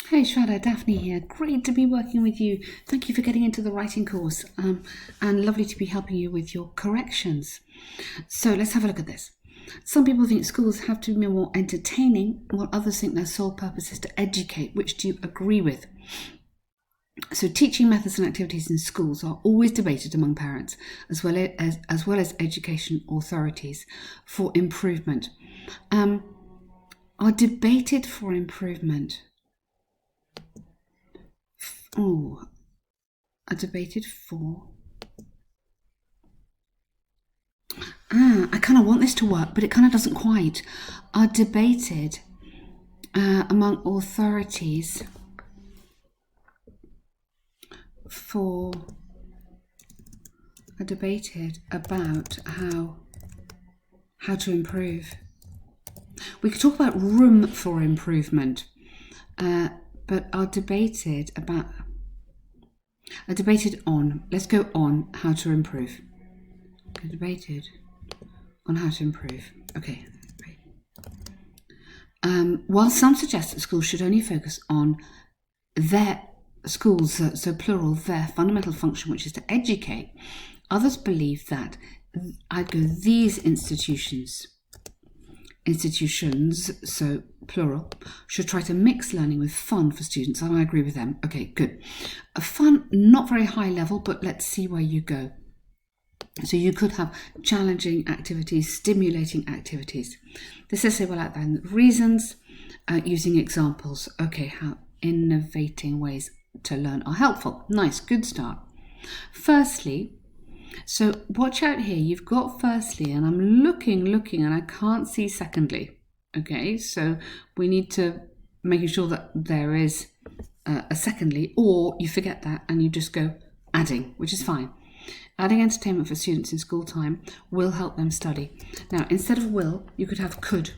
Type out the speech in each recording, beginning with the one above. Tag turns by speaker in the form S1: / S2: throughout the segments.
S1: Hey Shradda, Daphne here. Great to be working with you. Thank you for getting into the writing course and lovely to be helping you with your corrections. So let's have a look at this. Some people think schools have to be more entertaining, while others think their sole purpose is to educate. Which do you agree with? So teaching methods and activities in schools are always debated among parents as well as education authorities for improvement. Are debated for improvement. Oh, I debated for. I kind of want this to work, but it kind of doesn't quite. Are debated among authorities for. Are debated about how to improve. We could talk about room for improvement, but are debated about. I debated on, let's go on how to improve. I debated on how to improve. Okay. While some suggest that schools should only focus on their schools, so plural, their fundamental function, which is to educate, others believe that these institutions, so plural, should try to mix learning with fun for students, and I agree with them. Okay, good. Fun, not very high level, but let's see where you go. So you could have challenging activities, stimulating activities. This essay will outline the reasons using examples. Okay, how innovating ways to learn are helpful. Nice, good start. Firstly, so watch out here, you've got firstly, and I'm looking, and I can't see secondly. Okay, so we need to make sure that there is a secondly, or you forget that and you just go adding, which is fine. Adding entertainment for students in school time will help them study. Now, instead of will, you could have could,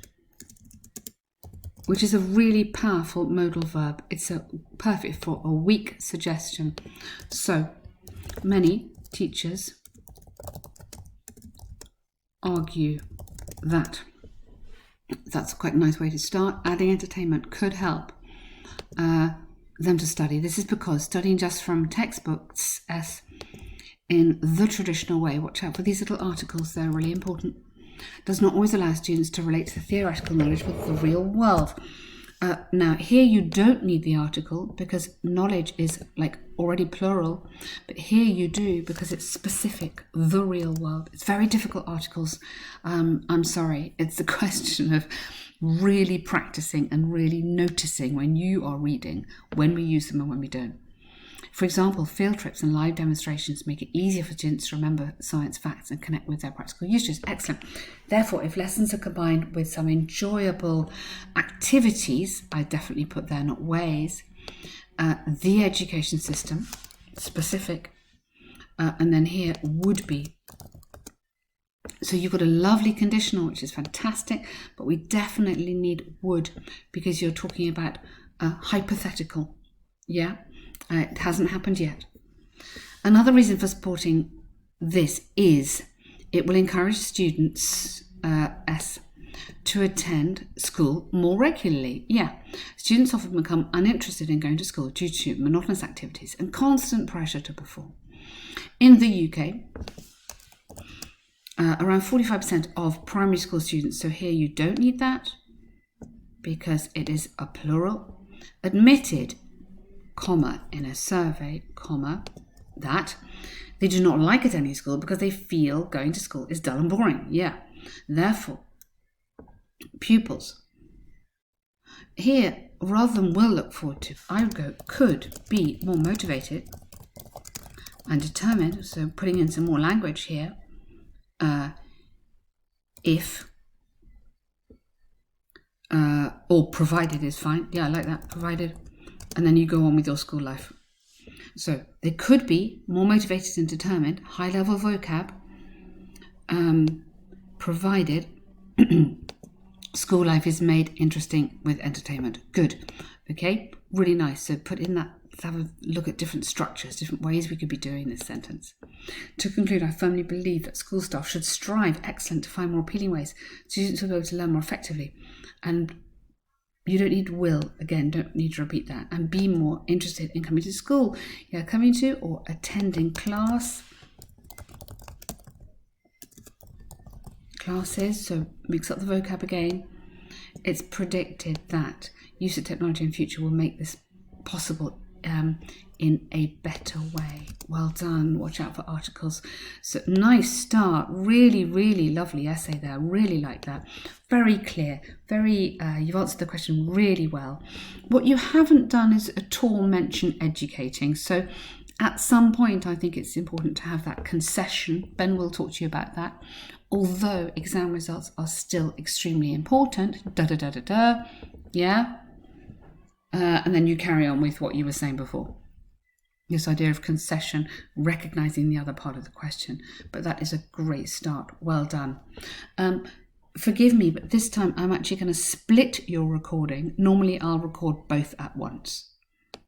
S1: which is a really powerful modal verb. It's perfect for a weak suggestion. So, many teachers argue that. That's quite a nice way to start. Adding entertainment could help them to study. This is because studying just from textbooks in the traditional way, watch out for these little articles, they're really important, does not always allow students to relate the theoretical knowledge with the real world. Now, here you don't need the article because knowledge is like already plural, but here you do because it's specific, the real world. It's very difficult articles. I'm sorry, it's a question of really practicing and really noticing when you are reading, when we use them and when we don't. For example, field trips and live demonstrations make it easier for students to remember science facts and connect with their practical uses. Excellent. Therefore, if lessons are combined with some enjoyable activities, I definitely put there, not ways, the education system, specific, and then here would be. So you've got a lovely conditional, which is fantastic, but we definitely need would because you're talking about hypothetical. Yeah? It hasn't happened yet. Another reason for supporting this is it will encourage students to attend school more regularly. Yeah, students often become uninterested in going to school due to monotonous activities and constant pressure to perform. In the UK, around 45% of primary school students, so here you don't need that because it is a plural, admitted, comma, in a survey, comma, that they do not like attending school because they feel going to school is dull and boring. Yeah. Therefore, pupils. Here, rather than will look forward to, I would go could be more motivated and determined. So putting in some more language here. If or provided is fine. Yeah, I like that. Provided. And then you go on with your school life. So they could be more motivated and determined, high level vocab, provided school life is made interesting with entertainment. Good. Okay, really nice. So put in that, let's have a look at different structures, different ways we could be doing this sentence. To conclude, I firmly believe that school staff should strive excellent to find more appealing ways students will be able to learn more effectively and You don't need will, again, don't need to repeat that. And be more interested in coming to school. Yeah, coming to or attending classes, so mix up the vocab again. It's predicted that use of technology in future will make this possible in a better way. Well done. Watch out for articles. So nice start. Really, really lovely essay there. Really like that. Very clear. Very, you've answered the question really well. What you haven't done is at all mention educating. So at some point, I think it's important to have that concession. Ben will talk to you about that. Although exam results are still extremely important. Yeah. And then you carry on with what you were saying before. This idea of concession, recognizing the other part of the question. But that is a great start. Well done. Forgive me, but this time I'm actually going to split your recording. Normally I'll record both at once.